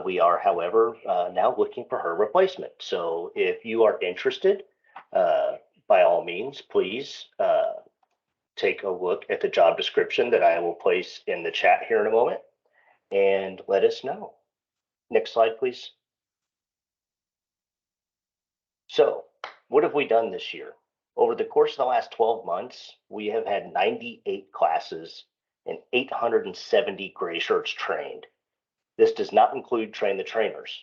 We are, however, now looking for her replacement. So if you are interested, uh, by all means, please take a look at the job description that I will place in the chat here in a moment and let us know. Next slide, please. So, what have we done this year? Over the course of the last 12 months, we have had 98 classes and 870 gray shirts trained. This does not include train the trainers.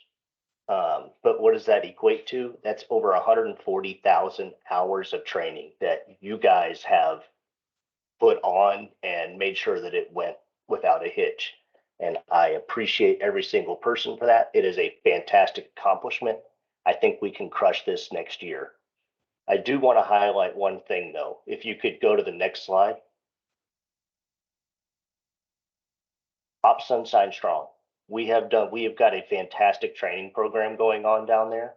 But what does that equate to? That's over 140,000 hours of training that you guys have put on and made sure that it went without a hitch. And I appreciate every single person for that. It is a fantastic accomplishment. I think we can crush this next year. I do want to highlight one thing though. If you could go to the next slide. Op Sunshine Strong. We have got a fantastic training program going on down there.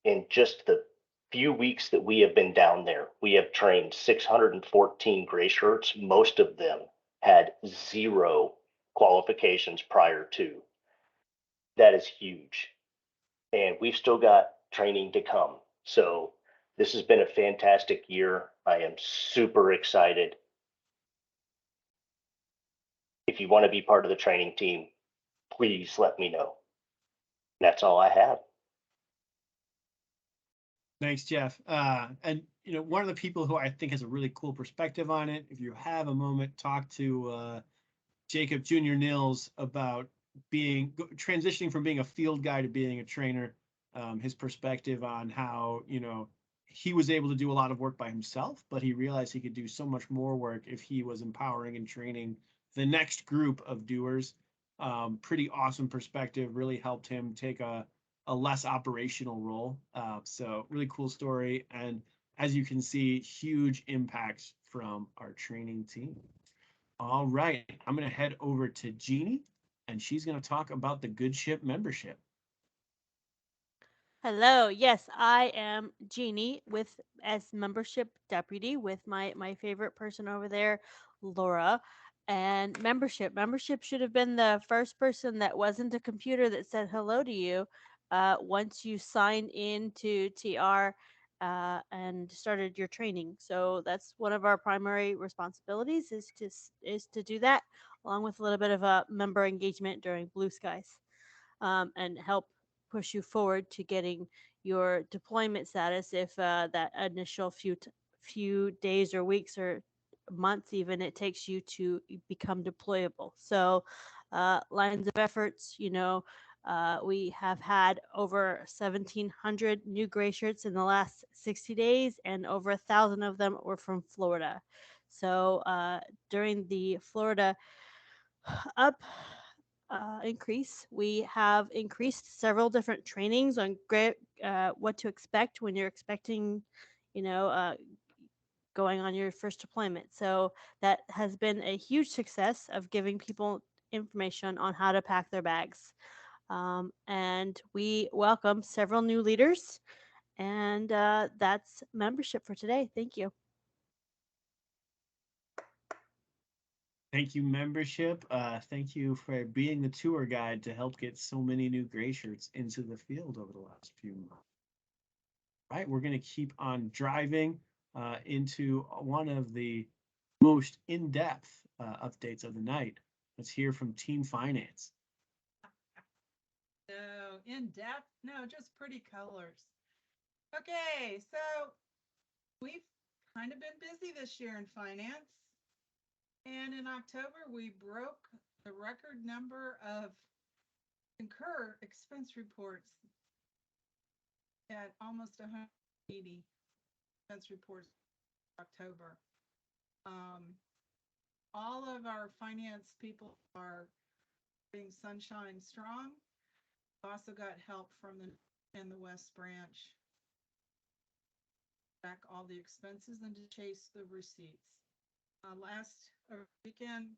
In just the few weeks that we have been down there, we have trained 614 gray shirts. Most of them had zero qualifications prior to. That is huge. And we've still got training to come. So this has been a fantastic year. I am super excited. If you want to be part of the training team, please let me know. That's all I have. Thanks, Jeff. And one of the people who I think has a really cool perspective on it, if you have a moment, talk to Jacob Jr. Nils about transitioning from being a field guy to being a trainer. His perspective on how he was able to do a lot of work by himself, but he realized he could do so much more work if he was empowering and training the next group of doers. Pretty awesome perspective. Really helped him take a less operational role. So really cool story. And as you can see, huge impacts from our training team. All right, I'm going to head over to Jeannie, and she's going to talk about the Good Ship membership. Hello. Yes, I am Jeannie with as membership deputy with my favorite person over there, Laura. And membership should have been the first person that wasn't a computer that said hello to you once you signed in to TR and started your training. So that's one of our primary responsibilities is to do that, along with a little bit of a member engagement during Blue Skies and help push you forward to getting your deployment status if that initial few days or weeks or months even it takes you to become deployable. So lines of efforts, we have had over 1,700 new gray shirts in the last 60 days, and over 1,000 of them were from Florida. So during the Florida up increase. We have increased several different trainings on what to expect when you're expecting, you know, uh, going on your first deployment. So that has been a huge success of giving people information on how to pack their bags. And we welcome several new leaders. And that's membership for today. Thank you. Thank you, membership. Thank you for being the tour guide to help get so many new gray shirts into the field over the last few months. All right, we're going to keep on driving into one of the most in-depth updates of the night. Let's hear from Team Finance. So in depth? No, just pretty colors. Okay, so we've kind of been busy this year in finance. And in October, we broke the record number of incur expense reports at almost 180 expense reports in October. Um, all of our finance people are being sunshine strong. We've also got help from the and the West Branch back all the expenses and to chase the receipts. Last weekend,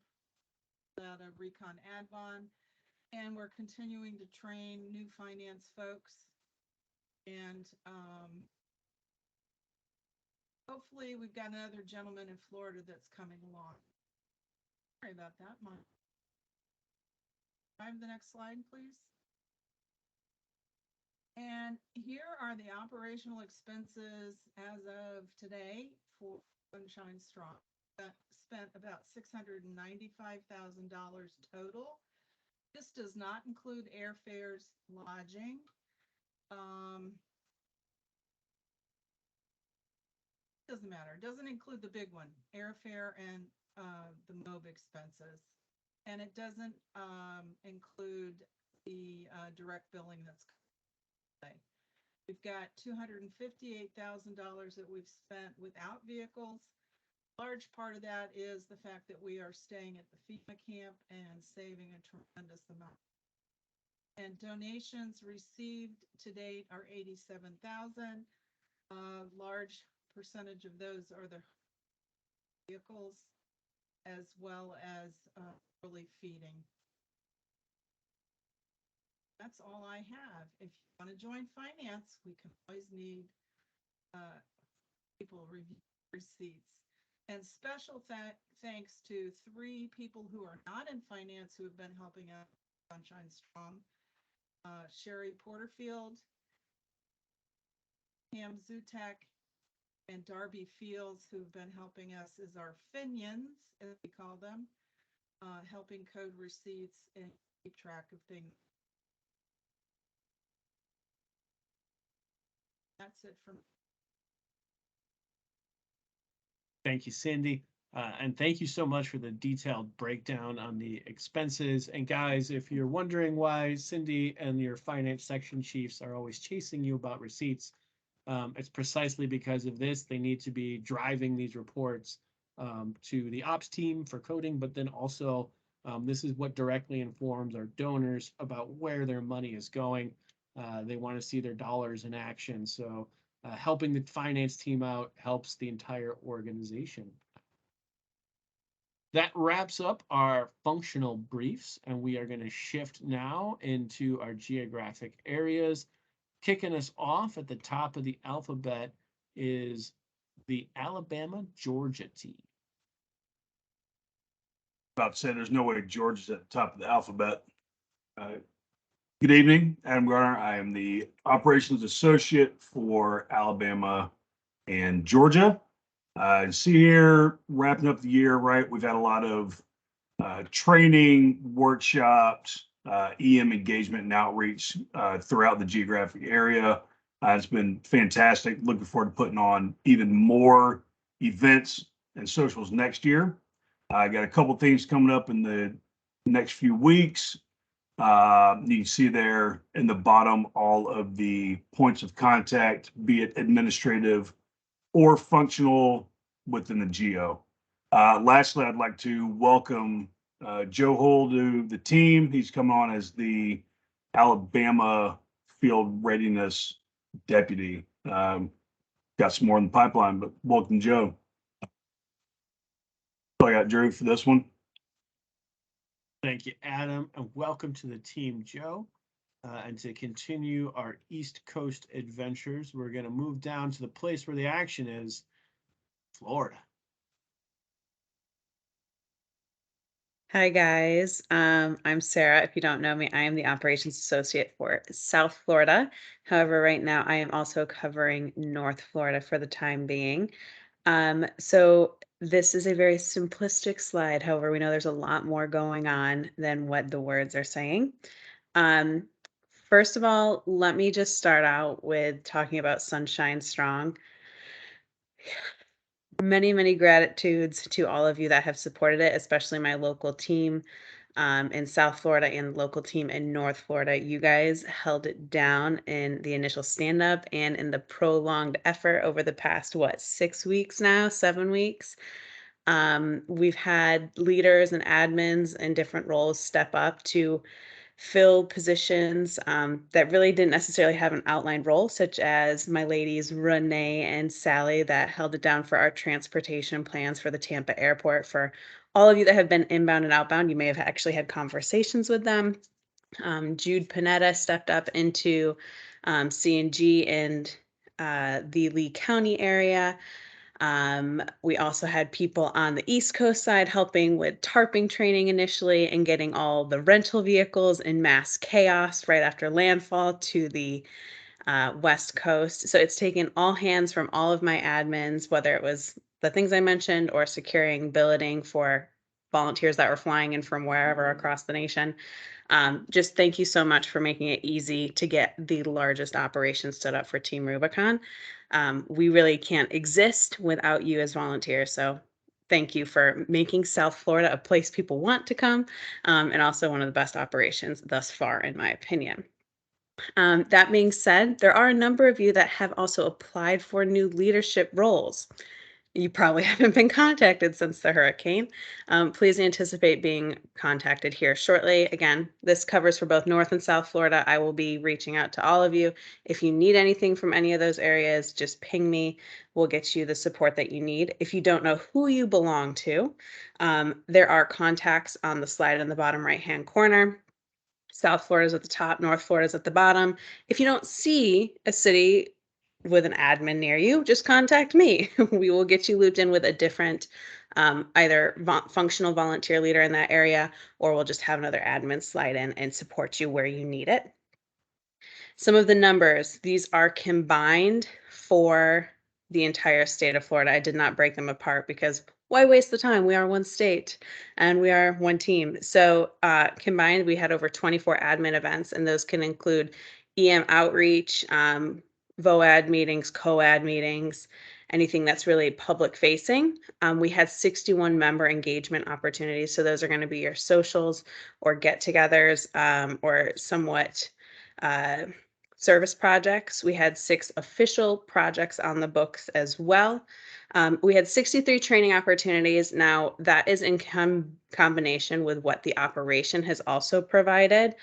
at a Recon Advon, and we're continuing to train new finance folks. And hopefully, we've got another gentleman in Florida that's coming along. Sorry about that. Have the next slide, please. And here are the operational expenses as of today for Sunshine Strong. That spent about $695,000 total. This does not include airfares, lodging. Doesn't matter. It doesn't include the big one, airfare and the MOB expenses. And it doesn't include the direct billing that's coming. We've got $258,000 that we've spent without vehicles. Large part of that is the fact that we are staying at the FEMA camp and saving a tremendous amount. And donations received to date are $87,000. Large percentage of those are the vehicles as well as early feeding. That's all I have. If you want to join finance, we can always need people review receipts. And special thanks to 3 people who are not in finance who have been helping out Sunshine Strong. Sherry Porterfield, Pam Zutek, and Darby Fields, who've been helping us as our Finians, as we call them, helping code receipts and keep track of things. That's it from. Thank you, Cindy. And thank you so much for the detailed breakdown on the expenses. And guys, if you're wondering why Cindy and your finance section chiefs are always chasing you about receipts, it's precisely because of this. They need to be driving these reports to the ops team for coding, but then also this is what directly informs our donors about where their money is going. They want to see their dollars in action. So helping the finance team out helps the entire organization. That wraps up our functional briefs, and we are going to shift now into our geographic areas. Kicking us off at the top of the alphabet is the Alabama-Georgia team. About to say there's no way Georgia's at the top of the alphabet. Good evening, Adam Garner. I am the operations associate for Alabama and Georgia. See here, wrapping up the year, right? We've had a lot of training, workshops, EM engagement and outreach throughout the geographic area. It's been fantastic. Looking forward to putting on even more events and socials next year. I got a couple things coming up in the next few weeks. You can see there in the bottom all of the points of contact, be it administrative or functional within the geo. Lastly, I'd like to welcome Joe Hull to the team. He's come on as the Alabama Field Readiness Deputy. Got some more in the pipeline, but welcome, Joe. So I got Drew for this one. Thank you, Adam, and welcome to the team, Joe. And to continue our East Coast adventures, we're going to move down to the place where the action is, Florida. Hi, guys. I'm Sarah. If you don't know me, I am the operations associate for South Florida. However, right now I am also covering North Florida for the time being. So this is a very simplistic slide. However, we know there's a lot more going on than what the words are saying. First of all, let me just start out with talking about Sunshine Strong. Many, many gratitudes to all of you that have supported it, especially my local team in South Florida and local team in North Florida. You guys held it down in the initial stand-up and in the prolonged effort over the past, 6 weeks now, 7 weeks. We've had leaders and admins in different roles step up to fill positions that really didn't necessarily have an outlined role, such as my ladies Renee and Sally that held it down for our transportation plans for the Tampa airport. For all of you that have been inbound and outbound, you may have actually had conversations with them. Jude Panetta stepped up into CNG and the Lee County area. We also had people on the East Coast side helping with tarping training initially and getting all the rental vehicles in mass chaos right after landfall to the West Coast. So it's taken all hands from all of my admins, whether it was the things I mentioned or securing billeting for volunteers that were flying in from wherever across the nation. Just thank you so much for making it easy to get the largest operation stood up for Team Rubicon. We really can't exist without you as volunteers. So thank you for making South Florida a place people want to come, and also one of the best operations thus far, in my opinion. That being said, there are a number of you that have also applied for new leadership roles. You probably haven't been contacted since the hurricane. Please anticipate being contacted here shortly. Again, this covers for both North and South Florida. I will be reaching out to all of you. If you need anything from any of those areas, just ping me. We'll get you the support that you need. If you don't know who you belong to, there are contacts on the slide in the bottom right-hand corner. South Florida is at the top, North Florida is at the bottom. If you don't see a city with an admin near you, just contact me. We will get you looped in with a different either functional volunteer leader in that area, or we'll just have another admin slide in and support you where you need it. Some of the numbers, these are combined for the entire state of Florida. I did not break them apart because why waste the time? We are one state and we are one team. So combined, we had over 24 admin events, and those can include EM outreach, VOAD meetings, COAD meetings, anything that's really public facing. We had 61 member engagement opportunities. So those are going to be your socials or get-togethers or somewhat service projects. We had 6 official projects on the books as well. We had 63 training opportunities. Now that is in combination with what the operation has also provided.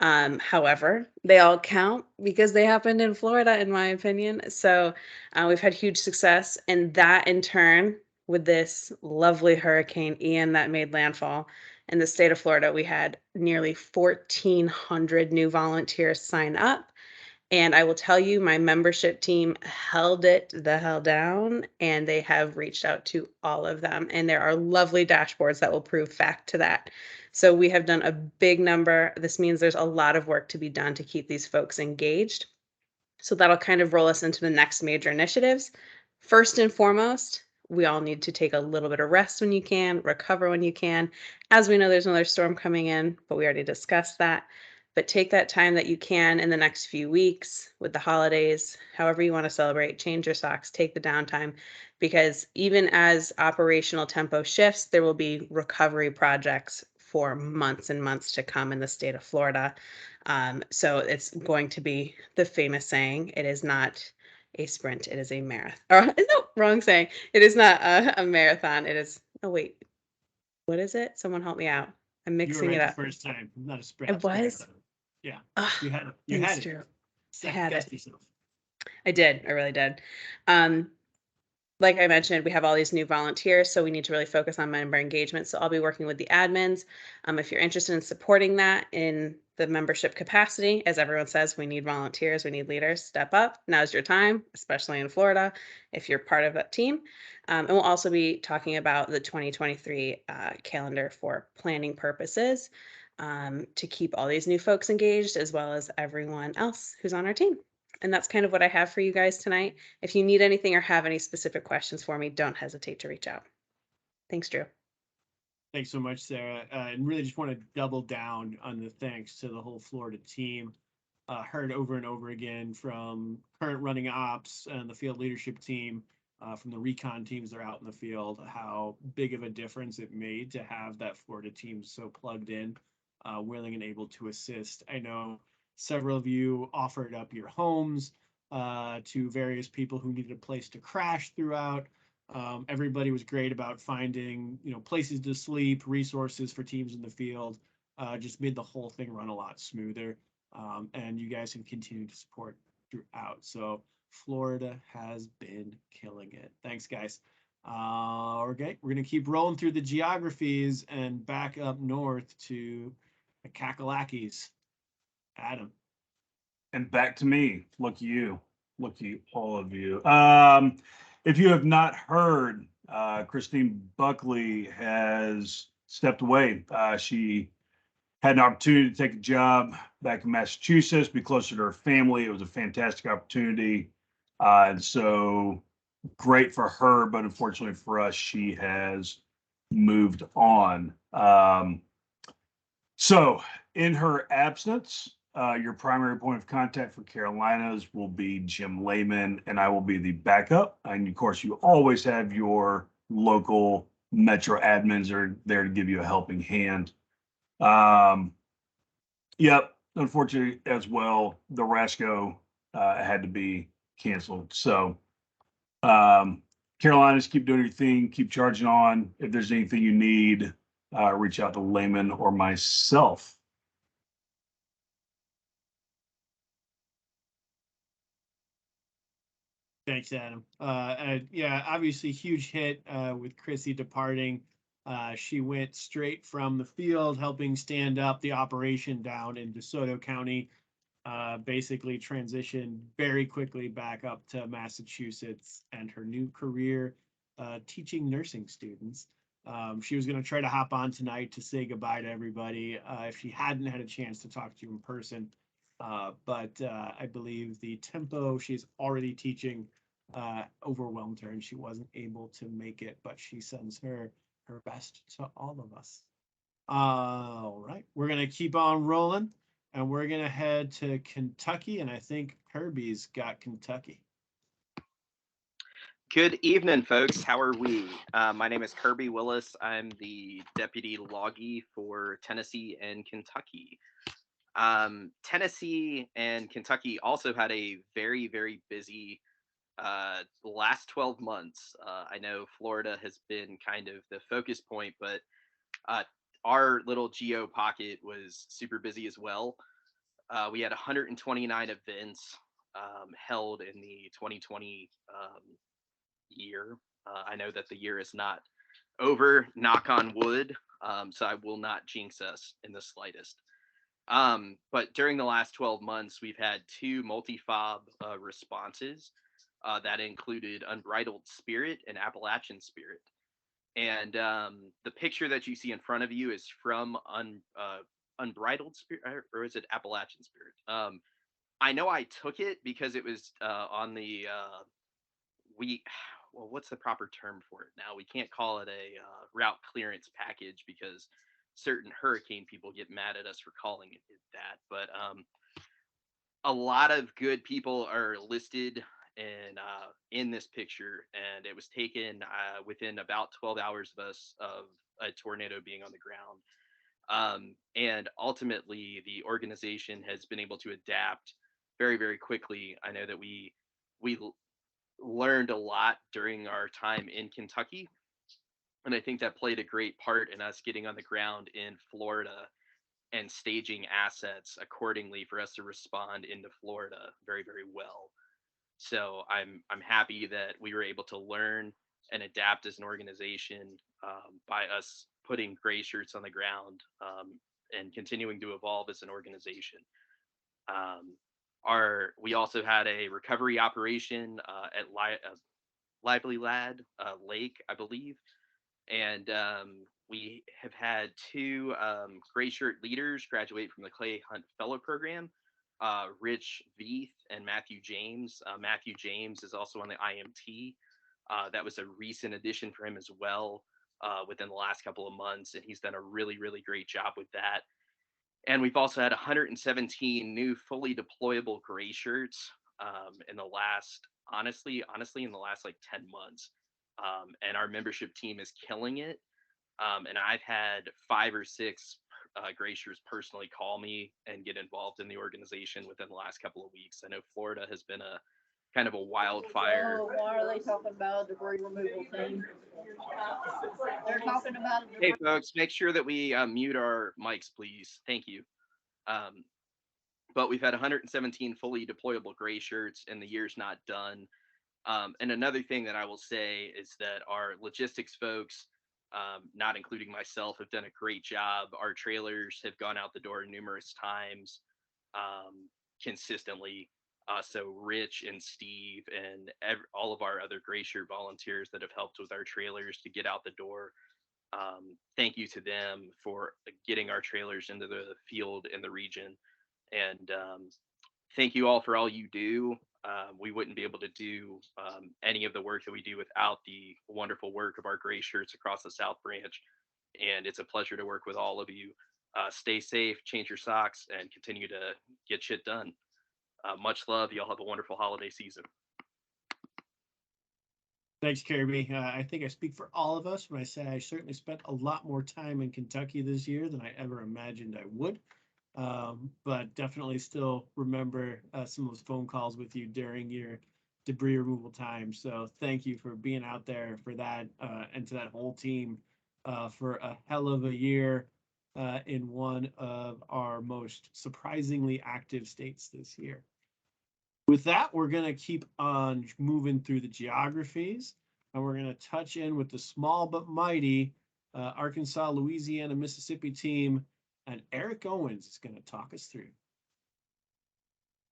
However, they all count because they happened in Florida, in my opinion. So we've had huge success, and that in turn, with this lovely Hurricane Ian that made landfall in the state of Florida, we had nearly 1,400 new volunteers sign up. And I will tell you, my membership team held it the hell down, and they have reached out to all of them. And there are lovely dashboards that will prove fact to that. So we have done a big number. This means there's a lot of work to be done to keep these folks engaged. So that'll kind of roll us into the next major initiatives. First and foremost, we all need to take a little bit of rest when you can, recover when you can. As we know, there's another storm coming in, but we already discussed that. But take that time that you can in the next few weeks with the holidays, however you want to celebrate, change your socks, take the downtime, because even as operational tempo shifts, there will be recovery projects for months and months to come in the state of Florida. So it's going to be the famous saying, it is not a sprint, it is a marathon. Or no, wrong saying. It is not a marathon. It is, oh wait, what is it? Someone help me out. I'm You were mixing right it the up. first time, not a sprint. It was? Yeah, Ah, you had it. You thanks, had it. Drew. I Second had guessed it. yourself. I did. I really did. Like I mentioned, we have all these new volunteers, so we need to really focus on member engagement. So I'll be working with the admins. If you're interested in supporting that in the membership capacity, as everyone says, we need volunteers, we need leaders. Step up. Now's your time, especially in Florida, if you're part of that team. And we'll also be talking about the 2023 calendar for planning purposes to keep all these new folks engaged, as well as everyone else who's on our team. And that's kind of what I have for you guys tonight. If you need anything or have any specific questions for me, don't hesitate to reach out. Thanks, Drew. Thanks so much, Sarah. And really just want to double down on the thanks to the whole Florida team. Heard over and over again from current running ops and the field leadership team, from the recon teams that are out in the field, how big of a difference it made to have that Florida team so plugged in, willing and able to assist. I know several of you offered up your homes to various people who needed a place to crash throughout. Everybody was great about finding, places to sleep, resources for teams in the field. Just made the whole thing run a lot smoother. And you guys have continued to support throughout. So Florida has been killing it. Thanks, guys. Okay, we're gonna keep rolling through the geographies and back up north to the Kakalakis. Adam. And back to me. Look you, all of you. if you have not heard, Christine Buckley has stepped away. She had an opportunity to take a job back in Massachusetts, be closer to her family. It was a fantastic opportunity. And so great for her, but unfortunately for us, she has moved on. So in her absence, your primary point of contact for Carolinas will be Jim Lehman, and I will be the backup. And of course, you always have your local Metro admins are there to give you a helping hand. Yep, unfortunately as well, the Rasco had to be canceled. So Carolinas, keep doing your thing, keep charging on. If there's anything you need, reach out to Lehman or myself. Thanks, Adam. And yeah, obviously huge hit with Chrissy departing. She went straight from the field, helping stand up the operation down in DeSoto County. Basically transitioned very quickly back up to Massachusetts and her new career teaching nursing students. She was going to try to hop on tonight to say goodbye to everybody if she hadn't had a chance to talk to you in person. But I believe the tempo she's already teaching overwhelmed her and she wasn't able to make it, but she sends her best to all of us. All right, we're going to keep on rolling and we're going to head to Kentucky. And I think Kirby's got Kentucky. Good evening, folks. How are we? My name is Kirby Willis. I'm the deputy loggy for Tennessee and Kentucky. Tennessee and Kentucky also had a very, very busy last 12 months. I know Florida has been kind of the focus point, but our little geo pocket was super busy as well. We had 129 events held in the 2020 year. I know that the year is not over, knock on wood, so I will not jinx us in the slightest. But during the last 12 months, we've had 2 multi-fob responses that included Unbridled Spirit and Appalachian Spirit. And the picture that you see in front of you is from Unbridled Spirit, or is it Appalachian Spirit? I know I took it because it was on the well, what's the proper term for it now? We can't call it a route clearance package because certain hurricane people get mad at us for calling it that. But a lot of good people are listed in this picture, and it was taken within about 12 hours of us of a tornado being on the ground. And ultimately, the organization has been able to adapt very, very quickly. I know that we learned a lot during our time in Kentucky, and I think that played a great part in us getting on the ground in Florida and staging assets accordingly for us to respond into Florida very, very well. So I'm happy that we were able to learn and adapt as an organization by us putting gray shirts on the ground and continuing to evolve as an organization. We also had a recovery operation at Lively Lad Lake, I believe, and we have had 2 gray shirt leaders graduate from the Clay Hunt Fellow Program. Rich Veith and Matthew James. Matthew James is also on the IMT. That was a recent addition for him as well within the last couple of months, and he's done a really, really great job with that. And we've also had 117 new fully deployable gray shirts in the last, honestly, in the last like 10 months. And our membership team is killing it. And I've had 5 or 6 gray shirts personally call me and get involved in the organization within the last couple of weeks. I know Florida has been a kind of a wildfire. Oh, why are they talking about a debris removal thing? They're talking about a Hey, folks, make sure that we mute our mics, please. Thank you. But we've had 117 fully deployable gray shirts, and the year's not done. And another thing that I will say is that our logistics folks, not including myself, have done a great job. Our trailers have gone out the door numerous times consistently. So Rich and Steve and all of our other gray shirt volunteers that have helped with our trailers to get out the door. Thank you to them for getting our trailers into the field in the region. And thank you all for all you do. We wouldn't be able to do any of the work that we do without the wonderful work of our gray shirts across the South Branch. And it's a pleasure to work with all of you. Stay safe, change your socks, and continue to get shit done. Much love. Y'all have a wonderful holiday season. Thanks, Kirby. I think I speak for all of us when I say I certainly spent a lot more time in Kentucky this year than I ever imagined I would. But definitely still remember some of those phone calls with you during your debris removal time. So thank you for being out there for that, and to that whole team for a hell of a year in one of our most surprisingly active states this year. With that, we're going to keep on moving through the geographies, and we're going to touch in with the small but mighty Arkansas, Louisiana, Mississippi team, and Eric Owens is going to talk us through.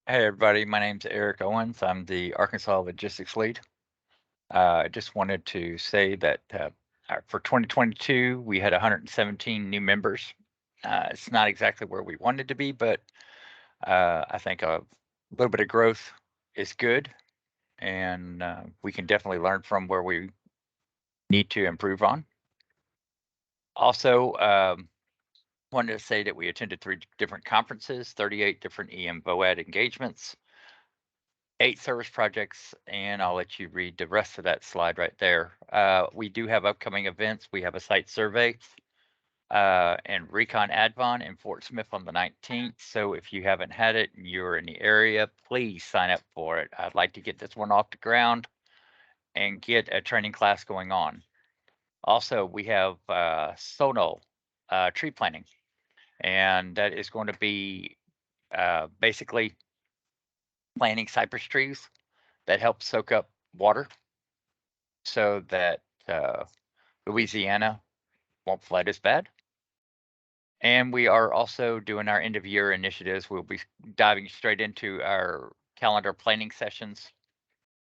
Hey everybody, my name's Eric Owens. I'm the Arkansas Logistics Lead. I just wanted to say that for 2022, we had 117 new members. It's not exactly where we wanted to be, but I think a little bit of growth is good, and we can definitely learn from where we need to improve on. Also, wanted to say that we attended 3 different conferences, 38 different EM BOAD engagements, 8 service projects, and I'll let you read the rest of that slide right there. We do have upcoming events. We have a site survey and Recon Advon in Fort Smith on the 19th. So if you haven't had it and you're in the area, please sign up for it. I'd like to get this one off the ground and get a training class going on. Also, we have Sono tree planting, and that is going to be basically planting cypress trees that help soak up water so that Louisiana won't flood as bad. And we are also doing our end of year initiatives. We'll be diving straight into our calendar planning sessions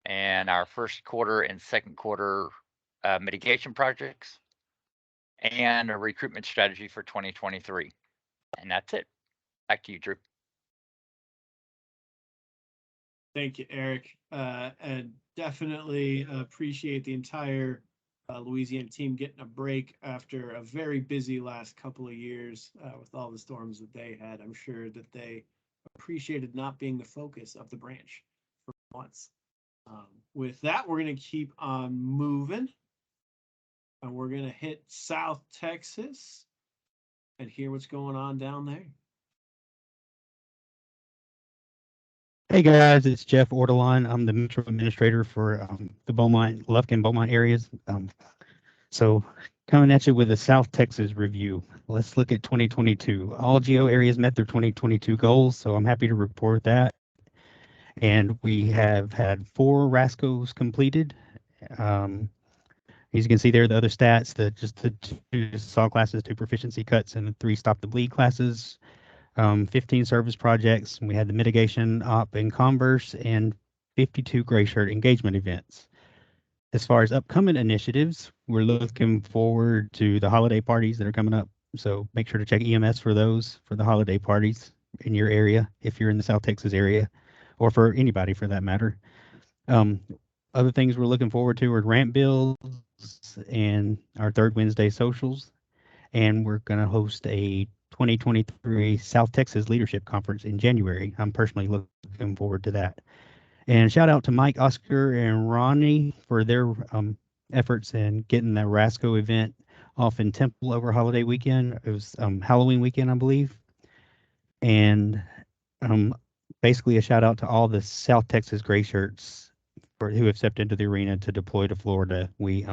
and our first quarter and second quarter mitigation projects and a recruitment strategy for 2023. And that's it. Back to you, Drew. Thank you, Eric. And definitely appreciate the entire Louisiana team getting a break after a very busy last couple of years with all the storms that they had. I'm sure that they appreciated not being the focus of the branch for once. With that, we're going to keep on moving, and we're going to hit South Texas and hear what's going on down there. Hey guys, it's Jeff Ortolan. I'm the Metro Administrator for the Beaumont, Lufkin, Beaumont areas. So coming at you with a South Texas review. Let's look at 2022. All GO areas met their 2022 goals, so I'm happy to report that. And we have had 4 RASCOs completed. As you can see there, the other stats, the 2 SAW classes, 2 proficiency cuts, and 3 stop the bleed classes. 15 service projects. We had the mitigation op in Converse and 52 gray shirt engagement events. As far as upcoming initiatives, we're looking forward to the holiday parties that are coming up. So make sure to check EMS for those, for the holiday parties in your area, if you're in the South Texas area, or for anybody for that matter. Other things we're looking forward to are ramp builds and our third Wednesday socials. And we're going to host a 2023 South Texas Leadership Conference in January. I'm personally looking forward to that. And shout out to Mike, Oscar, and Ronnie for their efforts in getting that RASCO event off in Temple over holiday weekend. It was Halloween weekend, I believe. And basically a shout out to all the South Texas gray shirts who have stepped into the arena to deploy to Florida. We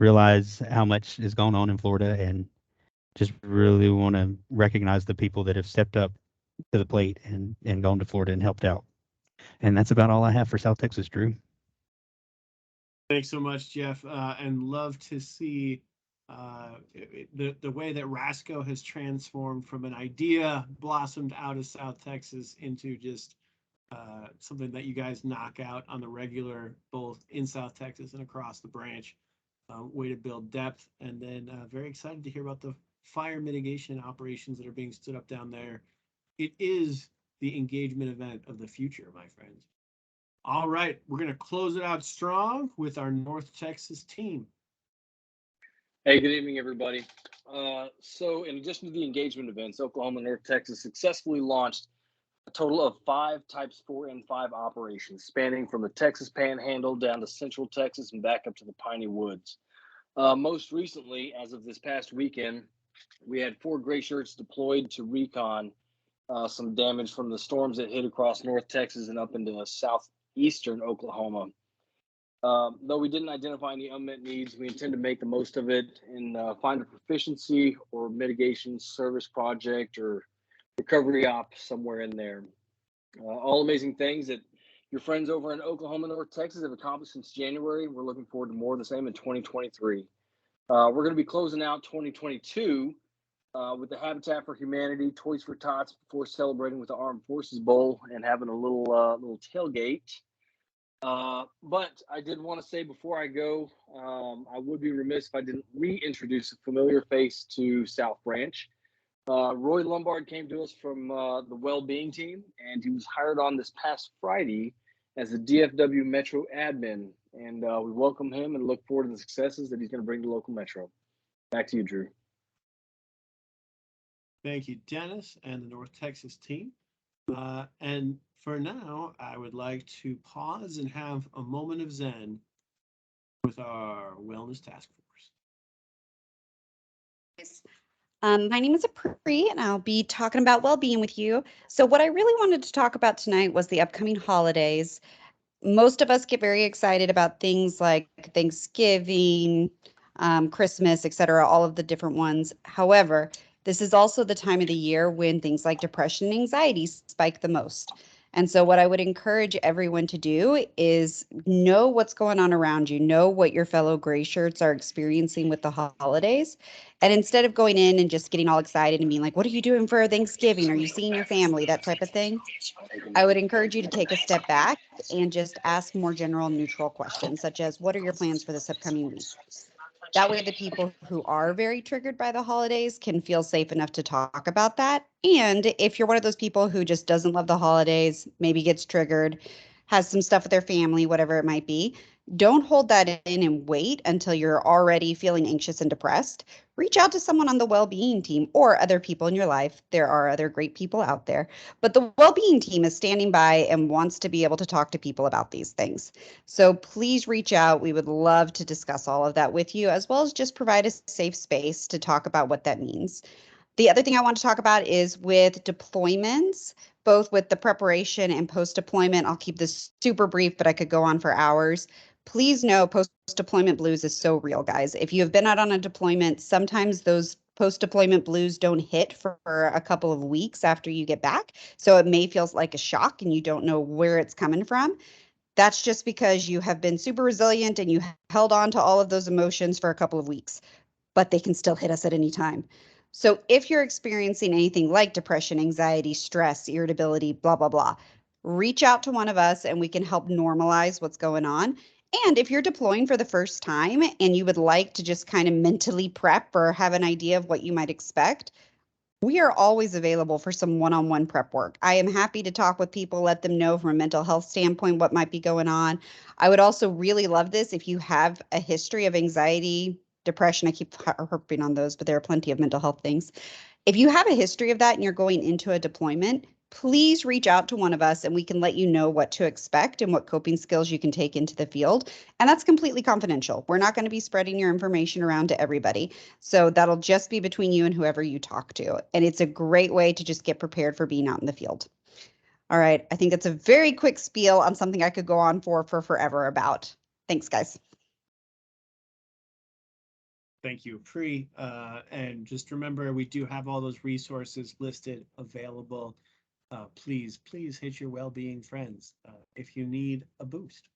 realize how much is going on in Florida and just really want to recognize the people that have stepped up to the plate and gone to Florida and helped out. And that's about all I have for South Texas, Drew. Thanks so much, Jeff. And love to see the way that RASCO has transformed from an idea blossomed out of South Texas into just something that you guys knock out on the regular, both in South Texas and across the branch. Way to build depth. And then very excited to hear about the fire mitigation operations that are being stood up down there. It is the engagement event of the future, my friends. All right, we're going to close it out strong with our North Texas team. Hey, good evening, everybody. So in addition to the engagement events, Oklahoma North Texas successfully launched a total of 5 Types 4 and 5 operations, spanning from the Texas Panhandle down to Central Texas and back up to the Piney Woods. Most recently, as of this past weekend, we had 4 gray shirts deployed to recon some damage from the storms that hit across North Texas and up into southeastern Oklahoma. Though we didn't identify any unmet needs, we intend to make the most of it and find a proficiency or mitigation service project or recovery op somewhere in there. All amazing things that your friends over in Oklahoma North Texas have accomplished since January. We're looking forward to more of the same in 2023. We're going to be closing out 2022 with the Habitat for Humanity Toys for Tots before celebrating with the Armed Forces Bowl and having a little tailgate. But I did want to say before I go, I would be remiss if I didn't reintroduce a familiar face to South Branch. Roy Lombard came to us from the well-being team, and he was hired on this past Friday as the DFW Metro admin. And we welcome him and look forward to the successes that he's going to bring to local Metro. Back to you, Drew. Thank you, Dennis, and the North Texas team. And for now, I would like to pause and have a moment of Zen with our Wellness Task Force. My name is Apri, and I'll be talking about well-being with you. So what I really wanted to talk about tonight was the upcoming holidays. Most of us get very excited about things like Thanksgiving, Christmas, etc., all of the different ones. However, this is also the time of the year when things like depression and anxiety spike the most. And so what I would encourage everyone to do is know what's going on around you, know what your fellow gray shirts are experiencing with the holidays. And instead of going in and just getting all excited and being like, what are you doing for Thanksgiving? Are you seeing your family? That type of thing. I would encourage you to take a step back and just ask more general neutral questions, such as, what are your plans for this upcoming week? That way, the people who are very triggered by the holidays can feel safe enough to talk about that. And if you're one of those people who just doesn't love the holidays, maybe gets triggered, has some stuff with their family, whatever it might be, don't hold that in and wait until you're already feeling anxious and depressed. Reach out to someone on the well-being team or other people in your life. There are other great people out there, but the well-being team is standing by and wants to be able to talk to people about these things. So please reach out. We would love to discuss all of that with you, as well as just provide a safe space to talk about what that means. The other thing I want to talk about is with deployments, both with the preparation and post-deployment. I'll keep this super brief, but I could go on for hours. Please know post-deployment blues is so real, guys. If you have been out on a deployment, sometimes those post-deployment blues don't hit for a couple of weeks after you get back. So it may feel like a shock and you don't know where it's coming from. That's just because you have been super resilient and you held on to all of those emotions for a couple of weeks, but they can still hit us at any time. So if you're experiencing anything like depression, anxiety, stress, irritability, blah, blah, blah, reach out to one of us and we can help normalize what's going on. And if you're deploying for the first time and you would like to just kind of mentally prep or have an idea of what you might expect, we are always available for some one-on-one prep work. I am happy to talk with people, let them know from a mental health standpoint what might be going on. I would also really love this if you have a history of anxiety, depression. I keep harping on those, but there are plenty of mental health things. If you have a history of that and you're going into a deployment, please reach out to one of us and we can let you know what to expect and what coping skills you can take into the field. And that's completely confidential. We're not going to be spreading your information around to everybody. So that'll just be between you and whoever you talk to. And it's a great way to just get prepared for being out in the field. All right. I think it's a very quick spiel on something I could go on for forever about. Thanks, guys. Thank you, Pri. And just remember, we do have all those resources listed available. Please hit your well-being friends if you need a boost.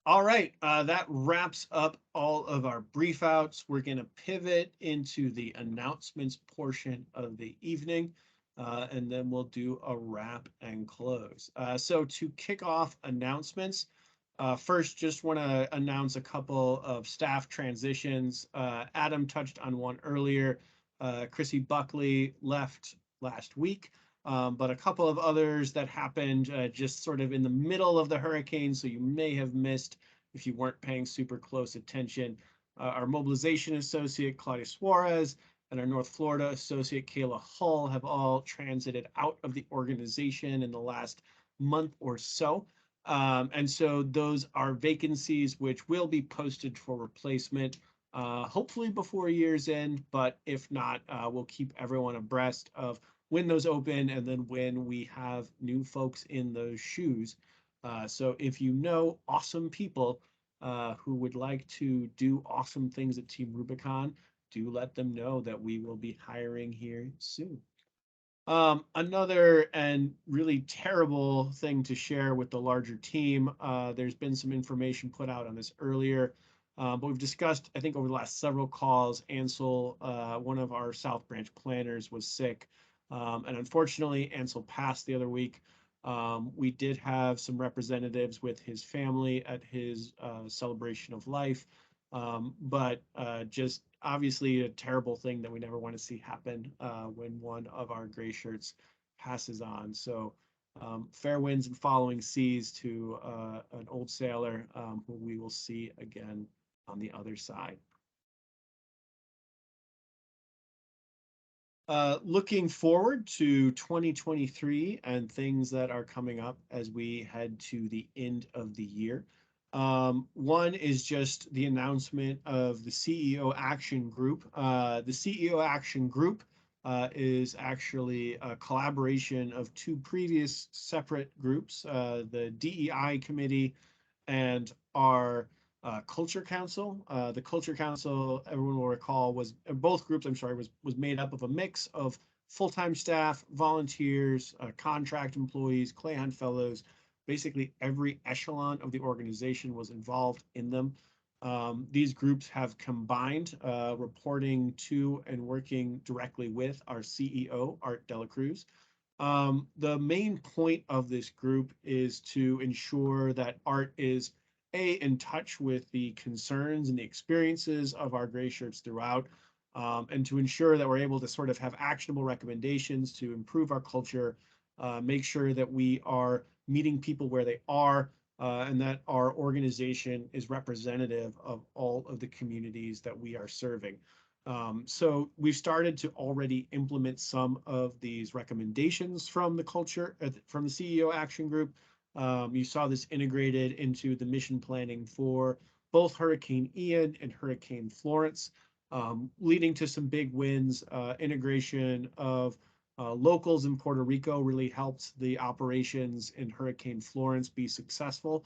All right, that wraps up all of our brief outs. We're going to pivot into the announcements portion of the evening. and then we'll do a wrap and close. So to kick off announcements, first, just want to announce a couple of staff transitions. Adam touched on one earlier. Chrissy Buckley left last week, but a couple of others that happened just sort of in the middle of the hurricane, so you may have missed if you weren't paying super close attention. Our mobilization associate, Claudia Suarez, and our North Florida associate, Kayla Hull, have all transited out of the organization in the last month or so. And so those are vacancies which will be posted for replacement, hopefully before year's end, but if not, we'll keep everyone abreast of when those open and then when we have new folks in those shoes. So if you know awesome people who would like to do awesome things at Team Rubicon, do let them know that we will be hiring here soon. Another and really terrible thing to share with the larger team, there's been some information put out on this earlier, but we've discussed, I think over the last several calls, Ansel, one of our South Branch planners, was sick. And unfortunately, Ansel passed the other week. We did have some representatives with his family at his celebration of life. But just obviously a terrible thing that we never want to see happen when one of our gray shirts passes on. So fair winds and following seas to an old sailor who we will see again on the other side. Looking forward to 2023 and things that are coming up as we head to the end of the year. One is just the announcement of the CEO Action Group. The CEO Action Group is actually a collaboration of two previous separate groups, the DEI Committee and our Culture Council. The Culture Council, everyone will recall, was both groups, I'm sorry, was made up of a mix of full-time staff, volunteers, contract employees, Clay Hunt Fellows. Basically, every echelon of the organization was involved in them. These groups have combined, reporting to and working directly with our CEO, Art Delacruz. The main point of this group is to ensure that Art is in touch with the concerns and the experiences of our gray shirts throughout, and to ensure that we're able to sort of have actionable recommendations to improve our culture, make sure that we are meeting people where they are, and that our organization is representative of all of the communities that we are serving. So we've started to already implement some of these recommendations from the culture, from the CEO Action Group. You saw this integrated into the mission planning for both Hurricane Ian and Hurricane Florence, leading to some big wins. Integration of locals in Puerto Rico really helped the operations in Hurricane Florence be successful.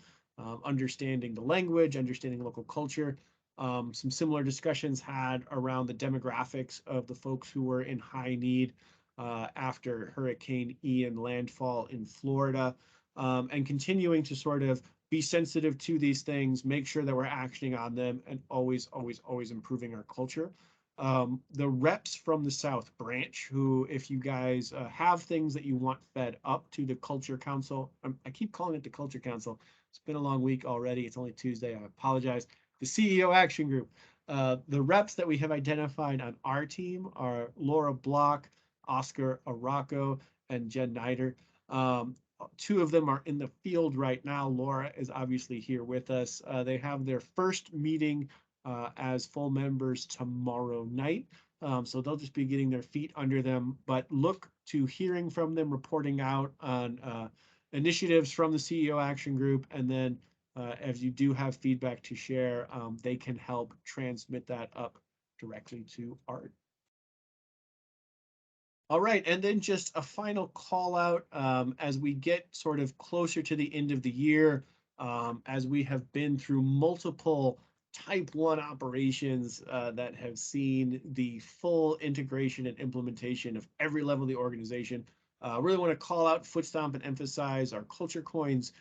Understanding the language, understanding local culture. Some similar discussions had around the demographics of the folks who were in high need after Hurricane Ian landfall in Florida, and continuing to sort of be sensitive to these things, make sure that we're actioning on them, and always improving our culture. The reps from the South Branch, who, if you guys have things that you want fed up to the Culture Council, I keep calling it the Culture Council. It's been a long week already. It's only Tuesday. I apologize. The CEO Action Group. The reps that we have identified on our team are Laura Block, Oscar Araco, and Jen Nider. Two of them are in the field right now. Laura is obviously here with us. They have their first meeting as full members tomorrow night. So they'll just be getting their feet under them, but look to hearing from them, reporting out on initiatives from the CEO Action Group. And then as you do have feedback to share, they can help transmit that up directly to Art. All right, and then just a final call out as we get sort of closer to the end of the year, as we have been through multiple Type 1 operations that have seen the full integration and implementation of every level of the organization. Really want to call out, foot stomp, and emphasize our culture coins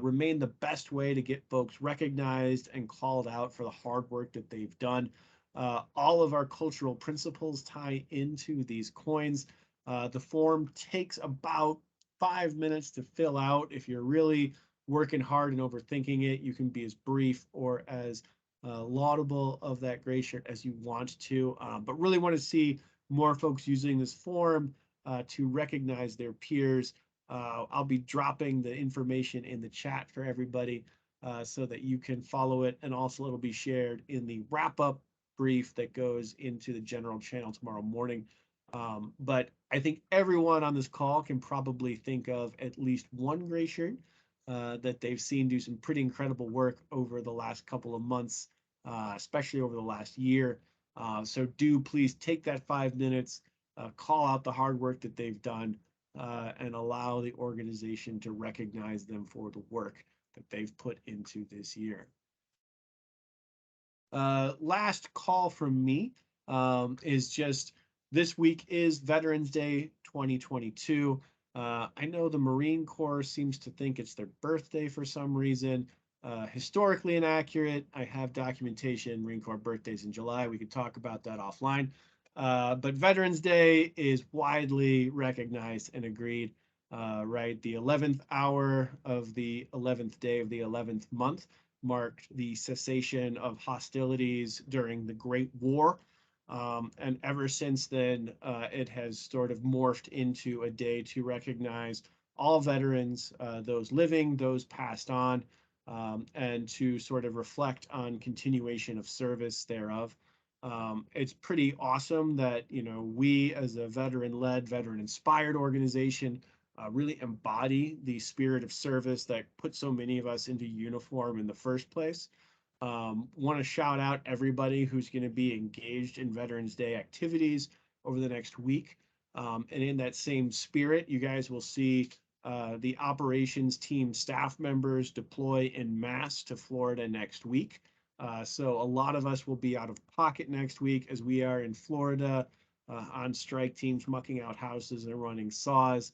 remain the best way to get folks recognized and called out for the hard work that they've done. All of our cultural principles tie into these coins. The form takes about 5 minutes to fill out. If you're really working hard and overthinking it, you can be as brief or as laudable of that gray shirt as you want to, but really want to see more folks using this form to recognize their peers. I'll be dropping the information in the chat for everybody so that you can follow it, and also it'll be shared in the wrap-up brief that goes into the general channel tomorrow morning. But I think everyone on this call can probably think of at least one gray shirt that they've seen do some pretty incredible work over the last couple of months, especially over the last year. So do please take that 5 minutes, call out the hard work that they've done, and allow the organization to recognize them for the work that they've put into this year. Last call from me is just this week is Veterans Day 2022. I know the Marine Corps seems to think it's their birthday for some reason. Historically inaccurate. I have documentation. Marine Corps birthdays in July. We could talk about that offline. But Veterans Day is widely recognized and agreed, right? The 11th hour of the 11th day of the 11th month marked the cessation of hostilities during the Great War. And ever since then, it has sort of morphed into a day to recognize all veterans, those living, those passed on, and to sort of reflect on continuation of service thereof. It's pretty awesome that, you know, we as a veteran-led, veteran-inspired organization really embody the spirit of service that put so many of us into uniform in the first place. Want to shout out everybody who's going to be engaged in Veterans Day activities over the next week. And in that same spirit, you guys will see the operations team staff members deploy en masse to Florida next week. So a lot of us will be out of pocket next week as we are in Florida on strike teams, mucking out houses and running saws.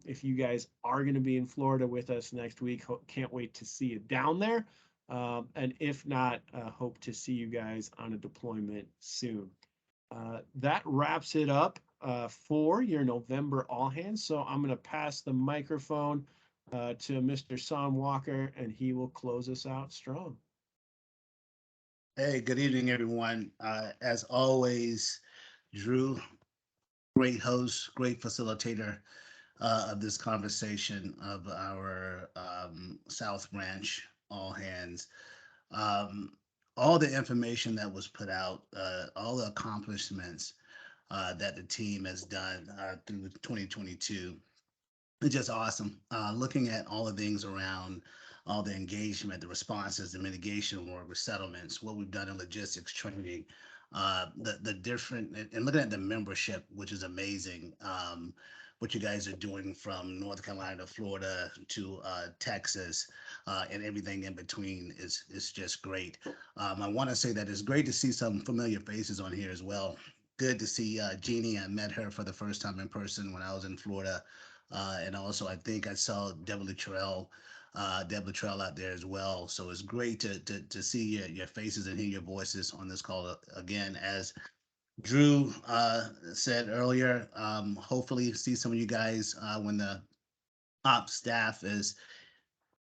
If you guys are going to be in Florida with us next week, can't wait to see you down there. And if not, hope to see you guys on a deployment soon. That wraps it up for your November all hands. So I'm going to pass the microphone to Mr. Sam Walker, and he will close us out strong. Hey, good evening, everyone. As always, Drew, great host, great facilitator of this conversation of our South Branch all hands. All the information that was put out, all the accomplishments that the team has done through 2022. It's just awesome. Looking at all the things around all the engagement, the responses, the mitigation work, resettlements, what we've done in logistics training, the different, and looking at the membership, which is amazing. What you guys are doing from North Carolina to Florida to Texas and everything in between is just great. I want to say that it's great to see some familiar faces on here as well. Good to see Jeannie. I met her for the first time in person when I was in Florida. And also, I think I saw Deb Luttrell out there as well. So it's great to see your faces and hear your voices on this call again. As Drew said earlier, hopefully see some of you guys when the ops staff is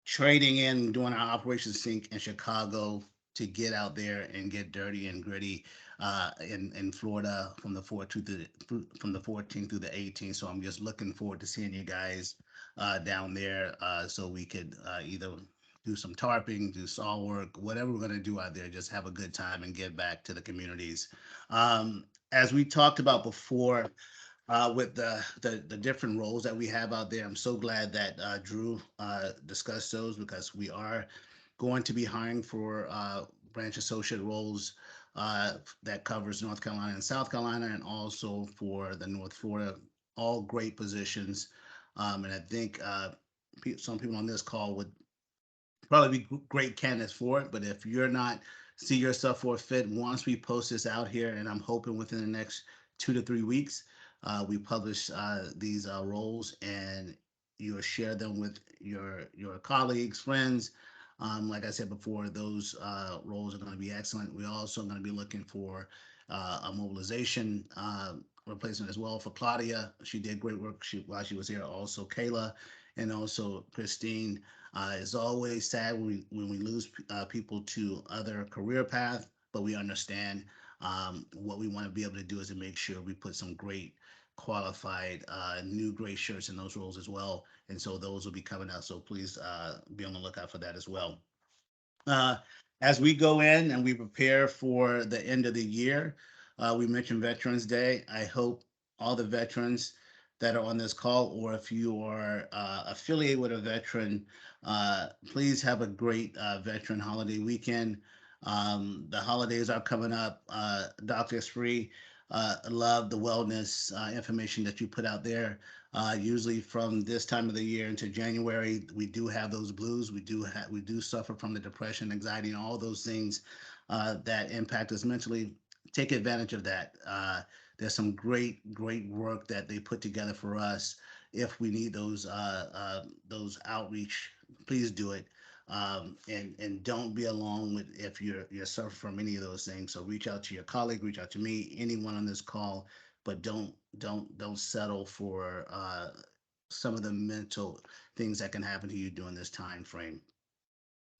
trading in, doing our Operation Sync in Chicago to get out there and get dirty and gritty in Florida from the 14th through the 18th. So I'm just looking forward to seeing you guys down there so we could either do some tarping, do saw work, whatever we're going to do out there, just have a good time and get back to the communities. As we talked about before, with the different roles that we have out there, I'm so glad that Drew discussed those, because we are going to be hiring for branch associate roles that covers North Carolina and South Carolina, and also for the North Florida, all great positions. And I think some people on this call would probably be great candidates for it, but if you're not see yourself for a fit, once we post this out here, and I'm hoping within the next 2 to 3 weeks, we publish these roles, and you'll share them with your colleagues, friends. Like I said before, those roles are going to be excellent. We're also going to be looking for a mobilization replacement as well for Claudia. She did great work while she was here. Also Kayla and also Christine. It's always sad when we lose people to other career path, but we understand what we want to be able to do is to make sure we put some great qualified new gray shirts in those roles as well. And so those will be coming out. So please be on the lookout for that as well. As we go in and we prepare for the end of the year, we mentioned Veterans Day. I hope all the veterans that are on this call, or if you are affiliated with a veteran, please have a great veteran holiday weekend. The holidays are coming up. Dr. Spree, love the wellness information that you put out there. Usually from this time of the year into January, we do have those blues. We do suffer from the depression, anxiety, and all those things that impact us mentally. Take advantage of that. There's some great work that they put together for us. If we need those outreach, please do it. And don't be alone with if you're suffering from any of those things. So reach out to your colleague, reach out to me, anyone on this call, but don't settle for some of the mental things that can happen to you during this time frame.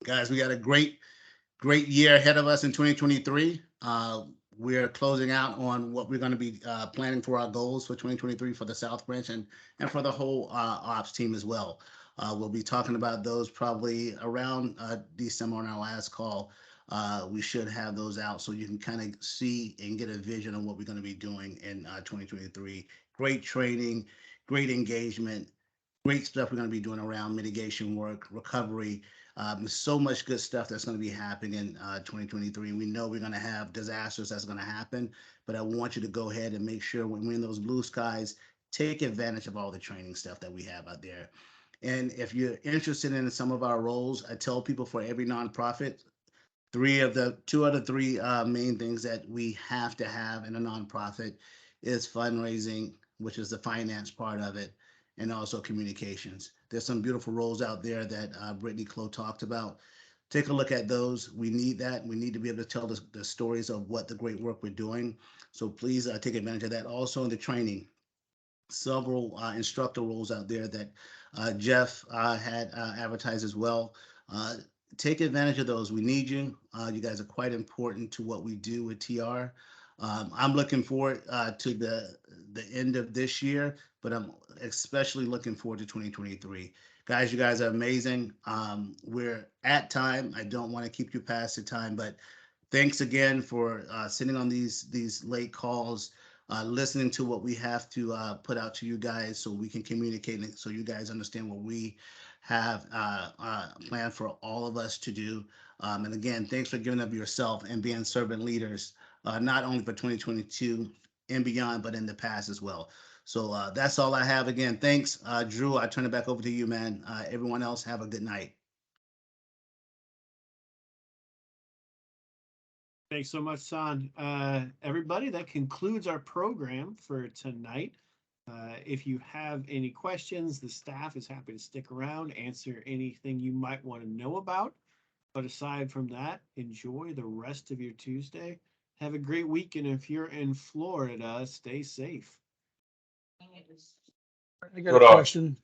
Guys, we got a great year ahead of us in 2023. We're closing out on what we're going to be planning for our goals for 2023 for the South Branch and for the whole ops team as well. We'll be talking about those probably around December on our last call. We should have those out so you can kind of see and get a vision of what we're going to be doing in 2023. Great training, great engagement, great stuff we're going to be doing around mitigation work, recovery. So much good stuff that's going to be happening in 2023. We know we're going to have disasters that's going to happen, but I want you to go ahead and make sure when we're in those blue skies, take advantage of all the training stuff that we have out there. And if you're interested in some of our roles, I tell people for every nonprofit, two out of three main things that we have to have in a nonprofit is fundraising, which is the finance part of it, and also communications. There's some beautiful roles out there that Brittany Clough talked about. Take a look at those. We need that. We need to be able to tell the stories of what the great work we're doing. So please take advantage of that. Also in the training, several instructor roles out there that Jeff had advertised as well. Take advantage of those. We need you. You guys are quite important to what we do with TR. I'm looking forward to the end of this year, but I'm especially looking forward to 2023. Guys, you guys are amazing. We're at time. I don't want to keep you past the time, but thanks again for sitting on these late calls, listening to what we have to put out to you guys so we can communicate so you guys understand what we have planned for all of us to do. And again, thanks for giving up yourself and being servant leaders, not only for 2022 and beyond, but in the past as well. So that's all I have. Again, thanks. Drew, I turn it back over to you, man. Everyone else, have a good night. Thanks so much, San. Everybody, that concludes our program for tonight. If you have any questions, the staff is happy to stick around, answer anything you might want to know about. But aside from that, enjoy the rest of your Tuesday. Have a great week, and if you're in Florida, stay safe. I got a question.